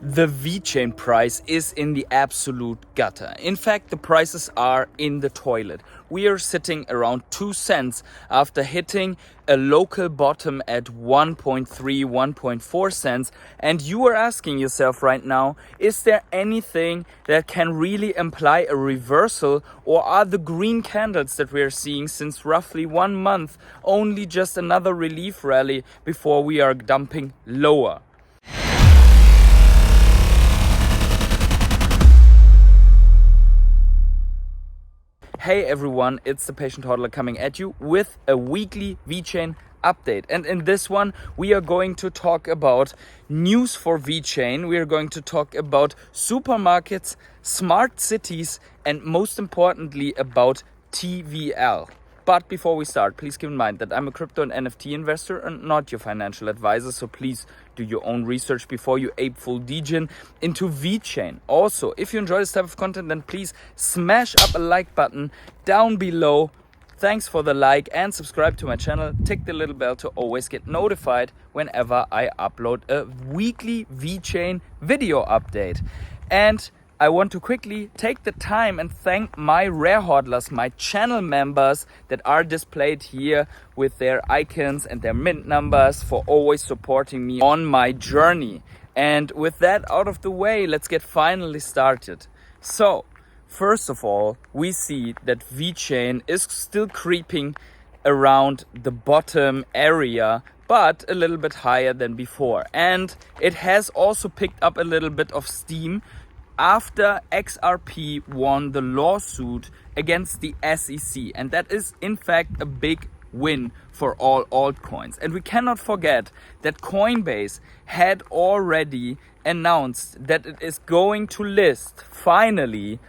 The Vechain price is in the absolute gutter. In fact, the prices are in the toilet. We are sitting around 2 cents after hitting a local bottom at 1.3, 1.4 cents. And you are asking yourself right now, is there anything that can really imply a reversal, or are the green candles that we are seeing since roughly 1 month only just another relief rally before we are dumping lower? Hey everyone, it's the Patient Hodler coming at you with a weekly Vechain update. And in this one, we are going to talk about news for Vechain. We are going to talk about supermarkets, smart cities, and most importantly about TVL. But before we start, please keep in mind that I'm a crypto and NFT investor and not your financial advisor. So please do your own research before you ape full degen into Vechain. Also, if you enjoy this type of content, then please smash up a like button down below. Thanks for the like and subscribe to my channel. Tick the little bell to always get notified whenever I upload a weekly Vechain video update. And I want to quickly take the time and thank my rare hodlers, my channel members that are displayed here with their icons and their mint numbers for always supporting me on my journey. And with that out of the way, let's get finally started. So, first of all, we see that Vechain is still creeping around the bottom area, but a little bit higher than before. And it has also picked up a little bit of steam after XRP won the lawsuit against the SEC. And that is in fact a big win for all altcoins. And we cannot forget that Coinbase had already announced that it is going to list finally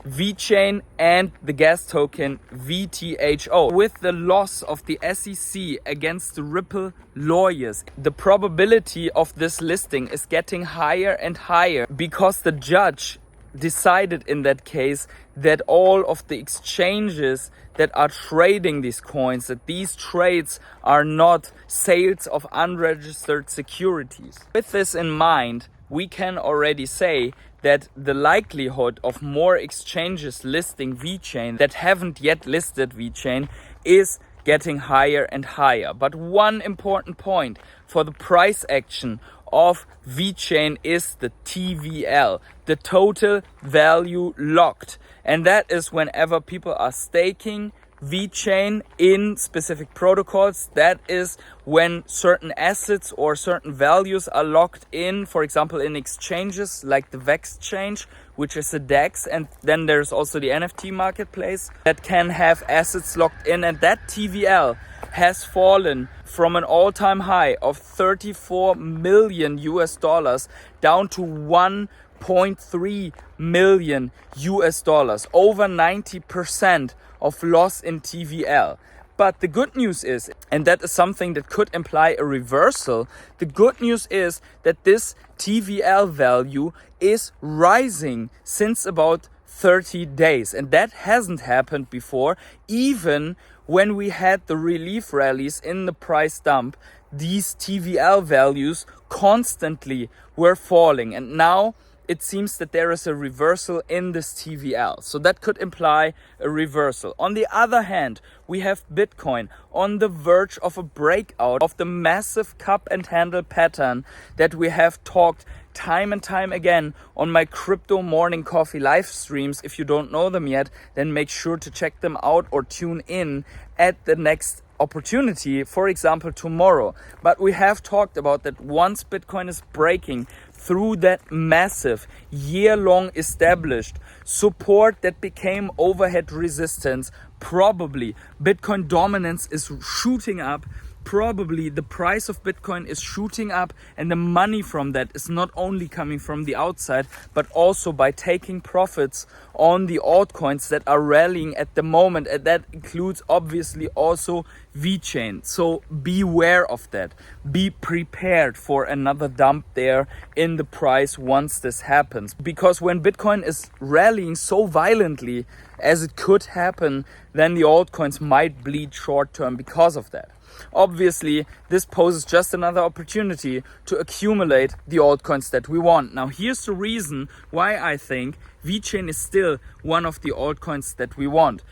Vechain and the gas token VTHO. With the loss of the SEC against the Ripple lawyers, the probability of this listing is getting higher and higher because the judge decided in that case that all of the exchanges that are trading these coins, that these trades are not sales of unregistered securities. With this in mind, we can already say that the likelihood of more exchanges listing Vechain that haven't yet listed Vechain is getting higher and higher. But one important point for the price action of Vechain is the TVL, the total value locked. And that is whenever people are staking Vechain in specific protocols. That is when certain assets or certain values are locked in, for example, in exchanges like the Vechain, which is a DEX, and then there's also the NFT marketplace that can have assets locked in, and that TVL has fallen from an all-time high of 34 million US dollars down to 1.3 million US dollars, over 90% of loss in TVL. But the good news is, and that is something that could imply a reversal, the good news is that this TVL value is rising since about 30 days. And that hasn't happened before. Even when we had the relief rallies in the price dump, these TVL values constantly were falling. And now it seems that there is a reversal in this TVL. So that could imply a reversal. On the other hand, we have Bitcoin on the verge of a breakout of the massive cup and handle pattern that we have talked time and time again on my crypto morning coffee live streams. If you don't know them yet, then make sure to check them out or tune in at the next opportunity, for example tomorrow. But we have talked about that once Bitcoin is breaking through that massive year-long established support that became overhead resistance, probably Bitcoin dominance is shooting up. Probably the price of Bitcoin is shooting up, and the money from that is not only coming from the outside, but also by taking profits on the altcoins that are rallying at the moment. And that includes obviously also Vechain. So beware of that. Be prepared for another dump there in the price once this happens. Because when Bitcoin is rallying so violently as it could happen, then the altcoins might bleed short term because of that. obviously this poses just another opportunity to accumulate the altcoins that we want. Now here's the reason why I think Vechain is still one of the altcoins that we want.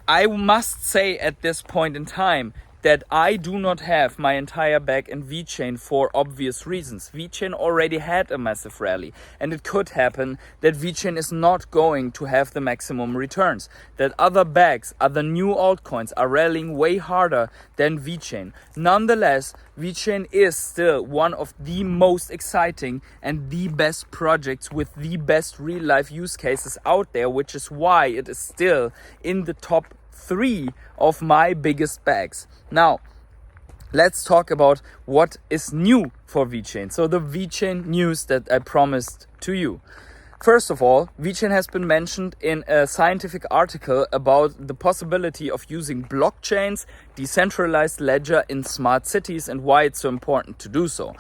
I must say at this point in time that I do not have my entire bag in Vechain for obvious reasons. Vechain already had a massive rally, and it could happen that Vechain is not going to have the maximum returns, that other bags, other new altcoins are rallying way harder than Vechain. Nonetheless, Vechain is still one of the most exciting and the best projects with the best real life use cases out there, which is why it is still in the top 3 of my biggest bags. Now, let's talk about what is new for Vechain. So the Vechain news that I promised to you. First of all, Vechain has been mentioned in a scientific article about the possibility of using blockchains, decentralized ledger in smart cities, and why it's so important to do so.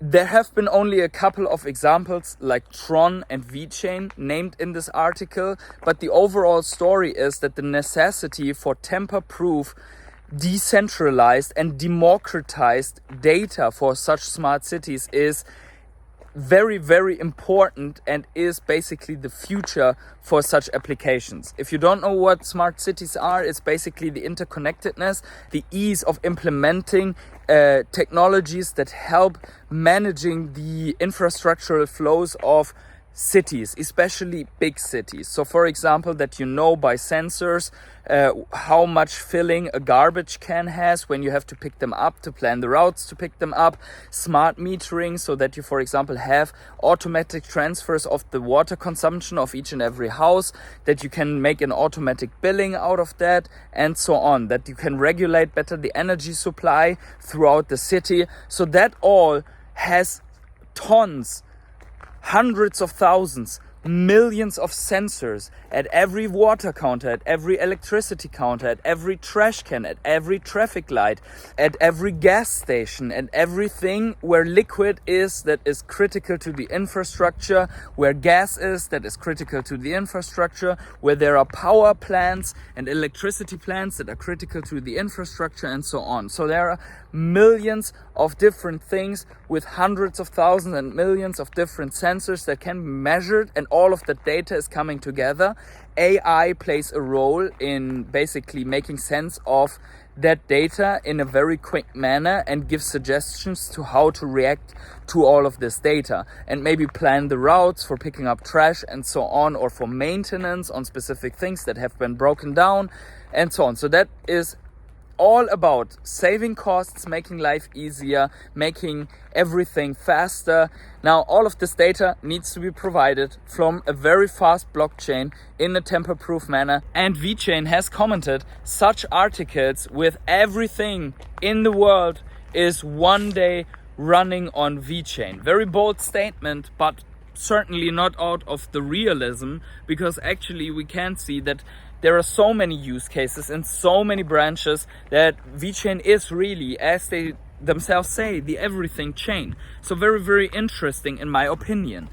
There have been only a couple of examples like Tron and Vechain named in this article, but the overall story is that the necessity for tamper-proof, decentralized and democratized data for such smart cities is very, very important and is basically the future for such applications. If you don't know what smart cities are, it's basically the interconnectedness, the ease of implementing technologies that help managing the infrastructural flows of cities, especially big cities. So for example, that you know by sensors how much filling a garbage can has when you have to pick them up, to plan the routes to pick them up, smart metering so that you, for example, have automatic transfers of the water consumption of each and every house, that you can make an automatic billing out of that, and so on, that you can regulate better the energy supply throughout the city. So that all has tons, hundreds of thousands, millions of sensors at every water counter, at every electricity counter, at every trash can, at every traffic light, at every gas station, and everything where liquid is that is critical to the infrastructure, where gas is that is critical to the infrastructure, where there are power plants and electricity plants that are critical to the infrastructure, and so on. So there are millions of different things with hundreds of thousands and millions of different sensors that can be measured, and all of that data is coming together. AI plays a role in basically making sense of that data in a very quick manner and give suggestions to how to react to all of this data, and maybe plan the routes for picking up trash and so on, or for maintenance on specific things that have been broken down and so on. So that is all about saving costs, making life easier, making everything faster. Now, all of this data needs to be provided from a very fast blockchain in a tamper-proof manner. And Vechain has commented such articles with everything in the world is one day running on Vechain. Very bold statement, but certainly not out of the realism, because actually we can see that there are so many use cases and so many branches that Vechain is really, as they themselves say, the everything chain. So very, very interesting in my opinion.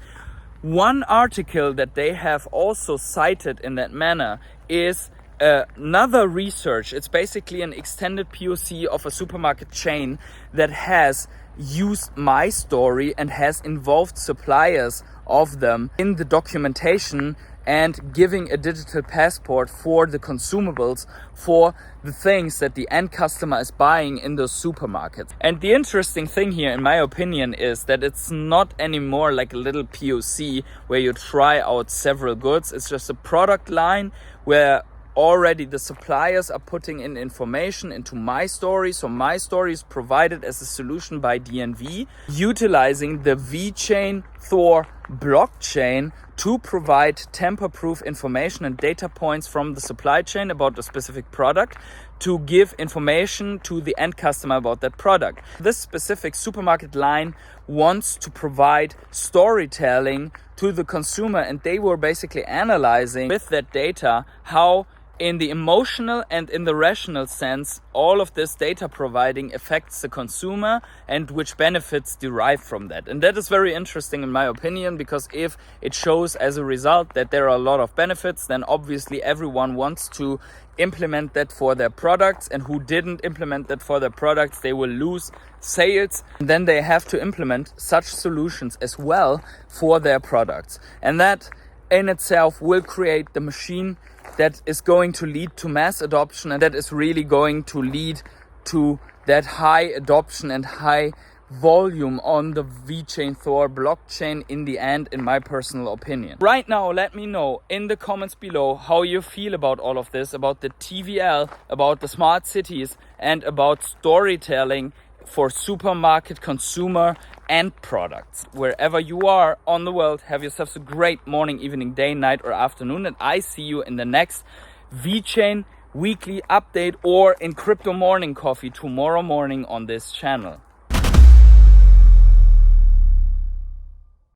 One article that they have also cited in that manner is another research. It's basically an extended POC of a supermarket chain that has used Mystory and has involved suppliers of them in the documentation and giving a digital passport for the consumables, for the things that the end customer is buying in those supermarkets. And the interesting thing here, in my opinion, is that it's not anymore like a little POC where you try out several goods. It's just a product line where already the suppliers are putting in information into Mystory. So Mystory is provided as a solution by DNV, utilizing the Vechain Thor blockchain to provide tamper-proof information and data points from the supply chain about a specific product, to give information to the end customer about that product. This specific supermarket line wants to provide storytelling to the consumer, and they were basically analyzing with that data how in the emotional and in the rational sense, all of this data providing affects the consumer and which benefits derive from that. And that is very interesting in my opinion, because if it shows as a result that there are a lot of benefits, then obviously everyone wants to implement that for their products, and who didn't implement that for their products, they will lose sales. And then they have to implement such solutions as well for their products. And that in itself will create the machine that is going to lead to mass adoption, and that is really going to lead to that high adoption and high volume on the Vechain Thor blockchain in the end, in my personal opinion. Right now, let me know in the comments below how you feel about all of this, about the TVL, about the smart cities, and about storytelling for supermarket, consumer, and products. Wherever you are on the world, have yourselves a great morning, evening, day, night, or afternoon, and I see you in the next Vechain weekly update or in Crypto Morning Coffee tomorrow morning on this channel.